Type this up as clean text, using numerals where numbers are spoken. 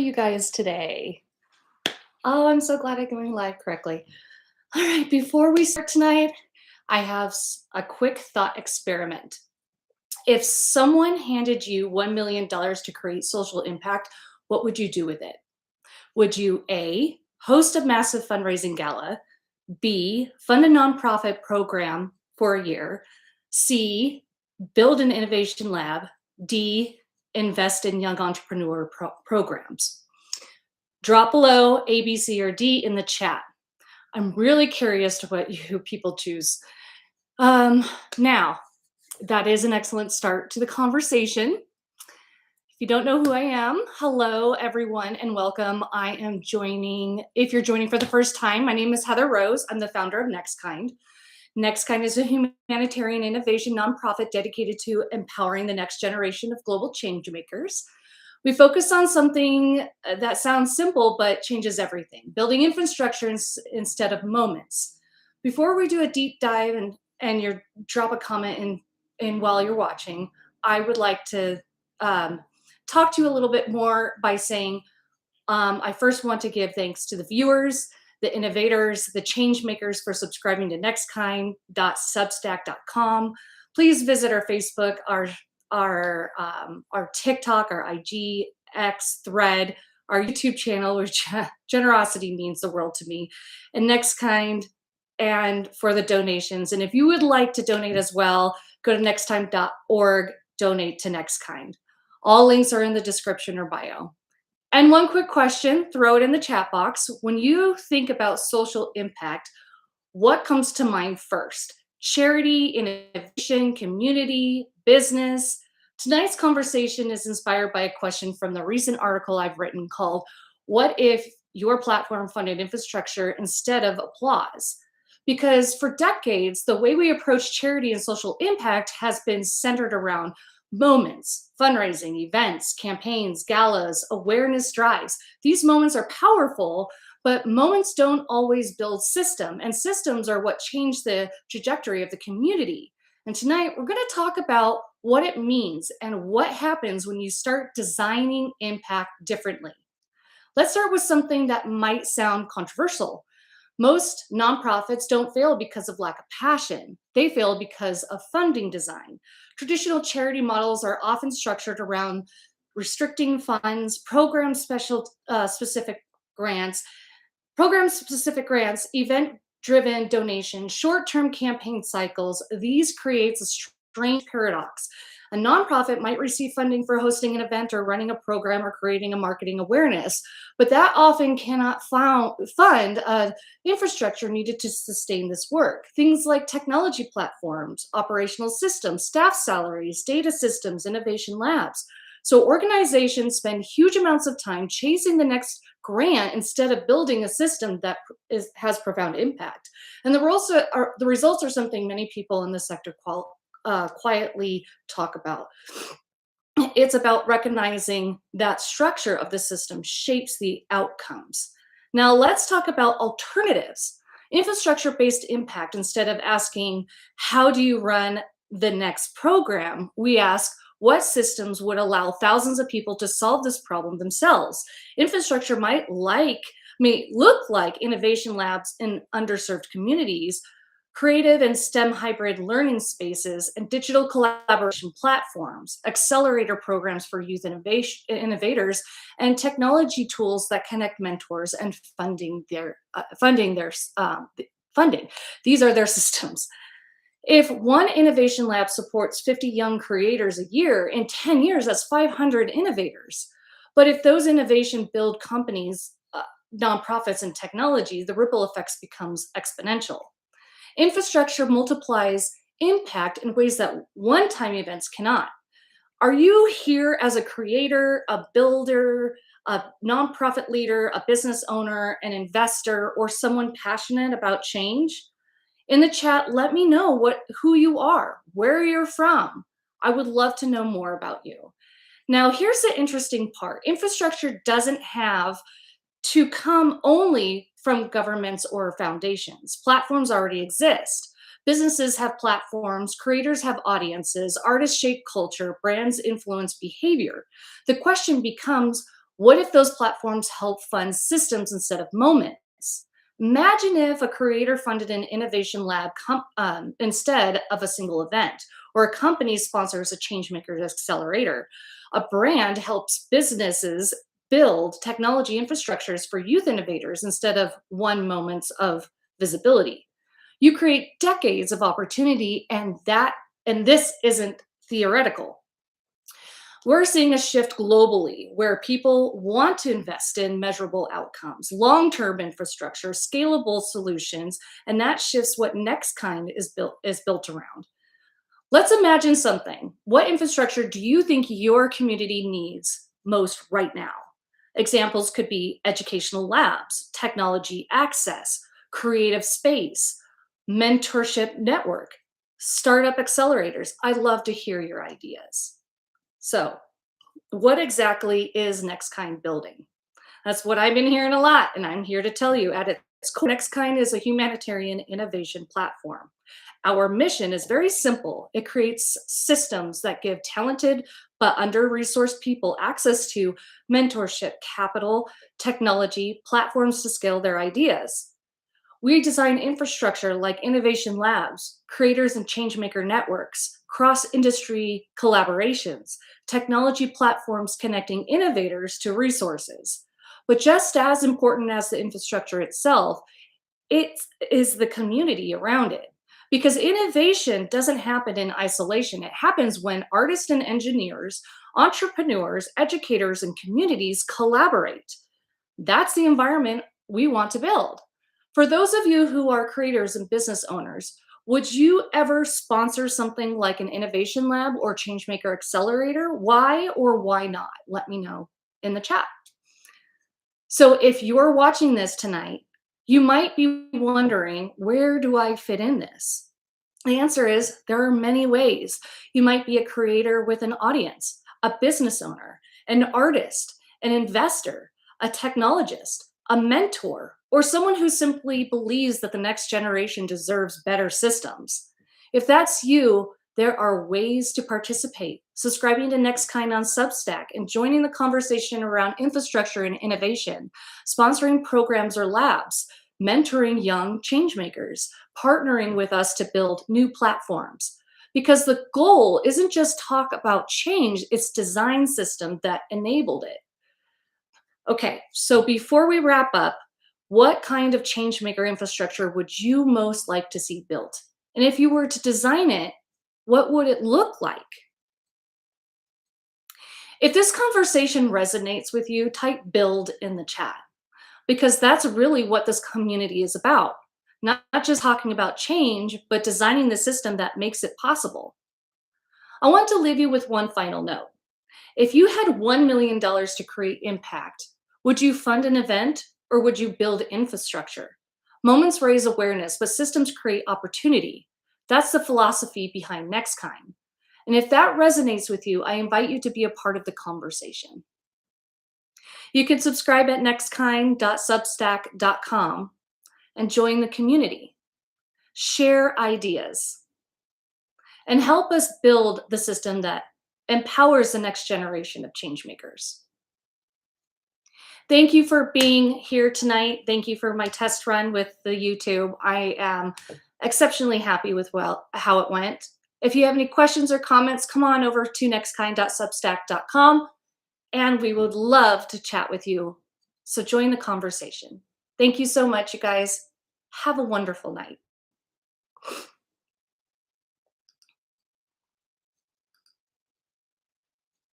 you guys today? Oh, I'm so glad I'm going live correctly. All right, before we start tonight, I have a quick thought experiment. If someone handed you $1 million to create social impact, what would you do with it? Would you A, host a massive fundraising gala, B, fund a nonprofit program for a year, C, build an innovation lab, D, invest in young entrepreneur programs? Drop below A, B, C, or D in the chat. I'm really curious to what you people choose. Now, that is an excellent start to the conversation. If you don't know who I am, hello everyone and welcome. If you're joining for the first time, my name is Heather Rose. I'm the founder of NEXKIND. NEXKIND is a humanitarian innovation nonprofit dedicated to empowering the next generation of global change makers. We focus on something that sounds simple, but changes everything, building infrastructure instead of moments. Before we do a deep dive and you drop a comment in while you're watching, I would like to talk to you a little bit more by saying, I first want to give thanks to the viewers, the innovators, the change makers for subscribing to nextkind.substack.com. Please visit our Facebook, our TikTok, our IG, X, Thread, our YouTube channel, which generosity means the world to me, and NextKind, and for the donations. And if you would like to donate as well, go to nexttime.org, donate to NextKind. All links are in the description or bio. And one quick question, throw it in the chat box. When you think about social impact, what comes to mind first? Charity, innovation, community, business? Tonight's conversation is inspired by a question from the recent article I've written called, "What if your platform funded infrastructure instead of applause?" Because for decades, the way we approach charity and social impact has been centered around moments, fundraising, events, campaigns, galas, awareness drives. These moments are powerful, but moments don't always build system, and systems are what change the trajectory of the community. And tonight we're going to talk about what it means and what happens when you start designing impact differently. Let's start with something that might sound controversial. Most nonprofits don't fail because of lack of passion. They fail because of funding design. Traditional charity models are often structured around restricting funds, specific grants, event-driven donations, short-term campaign cycles. These creates a strange paradox. A nonprofit might receive funding for hosting an event or running a program or creating a marketing awareness, but that often cannot fund infrastructure needed to sustain this work. Things like technology platforms, operational systems, staff salaries, data systems, innovation labs. So organizations spend huge amounts of time chasing the next grant instead of building a system that has profound impact. And the results are something many people in the sector quietly talk about. It's about recognizing that structure of the system shapes the outcomes. Now let's talk about alternatives. Infrastructure-based impact, instead of asking, how do you run the next program? We ask, what systems would allow thousands of people to solve this problem themselves? Infrastructure might look like innovation labs in underserved communities, creative and STEM hybrid learning spaces, and digital collaboration platforms, accelerator programs for youth innovators, and technology tools that connect mentors and funding. These are their systems. If one innovation lab supports 50 young creators a year, in 10 years, that's 500 innovators. But if those innovation build companies, nonprofits, and technology, the ripple effects becomes exponential. Infrastructure multiplies impact in ways that one-time events cannot. Are you here as a creator, a builder, a nonprofit leader, a business owner, an investor, or someone passionate about change? In the chat, let me know who you are, where you're from. I would love to know more about you. Now, here's the interesting part. Infrastructure doesn't have to come only from governments or foundations. Platforms already exist. Businesses have platforms, creators have audiences, artists shape culture, brands influence behavior. The question becomes, What if those platforms help fund systems instead of moments? Imagine if a creator funded an innovation lab instead of a single event, or a company sponsors a changemaker accelerator. A brand helps businesses build technology infrastructures for youth innovators instead of one moments of visibility. You create decades of opportunity, and this isn't theoretical. We're seeing a shift globally where people want to invest in measurable outcomes, long-term infrastructure, scalable solutions, and that shifts what NextKind is built around. Let's imagine something. What infrastructure do you think your community needs most right now? Examples could be educational labs, technology access, creative space, mentorship network, startup accelerators. I'd love to hear your ideas. So, what exactly is NextKind building? That's what I've been hearing a lot, and I'm here to tell you at its core, NextKind is a humanitarian innovation platform. Our mission is very simple. It creates systems that give talented but under-resourced people access to mentorship, capital, technology, platforms to scale their ideas. We design infrastructure like innovation labs, creators and changemaker networks, cross industry collaborations, technology platforms connecting innovators to resources. But just as important as the infrastructure itself, it is the community around it. Because innovation doesn't happen in isolation, it happens when artists and engineers, entrepreneurs, educators, and communities collaborate. That's the environment we want to build. For those of you who are creators and business owners, would you ever sponsor something like an innovation lab or changemaker accelerator? Why or why not? Let me know in the chat. So if you're watching this tonight, you might be wondering, where do I fit in this? The answer is there are many ways. You might be a creator with an audience, a business owner, an artist, an investor, a technologist, a mentor, or someone who simply believes that the next generation deserves better systems. If that's you, there are ways to participate. Subscribing to NextKind on Substack and joining the conversation around infrastructure and innovation, sponsoring programs or labs, mentoring young changemakers, partnering with us to build new platforms. Because the goal isn't just talk about change, it's design system that enabled it. Okay, so before we wrap up, what kind of changemaker infrastructure would you most like to see built? And if you were to design it, what would it look like? If this conversation resonates with you, type build in the chat, because that's really what this community is about. Not just talking about change, but designing the system that makes it possible. I want to leave you with one final note. If you had $1 million to create impact, would you fund an event or would you build infrastructure? Moments raise awareness, but systems create opportunity. That's the philosophy behind NextKind. And if that resonates with you, I invite you to be a part of the conversation. You can subscribe at nextkind.substack.com and join the community. Share ideas and help us build the system that empowers the next generation of changemakers. Thank you for being here tonight. Thank you for my test run with the YouTube. I am exceptionally happy with how it went. If you have any questions or comments, come on over to nextkind.substack.com and we would love to chat with you. So join the conversation. Thank you so much, you guys. Have a wonderful night.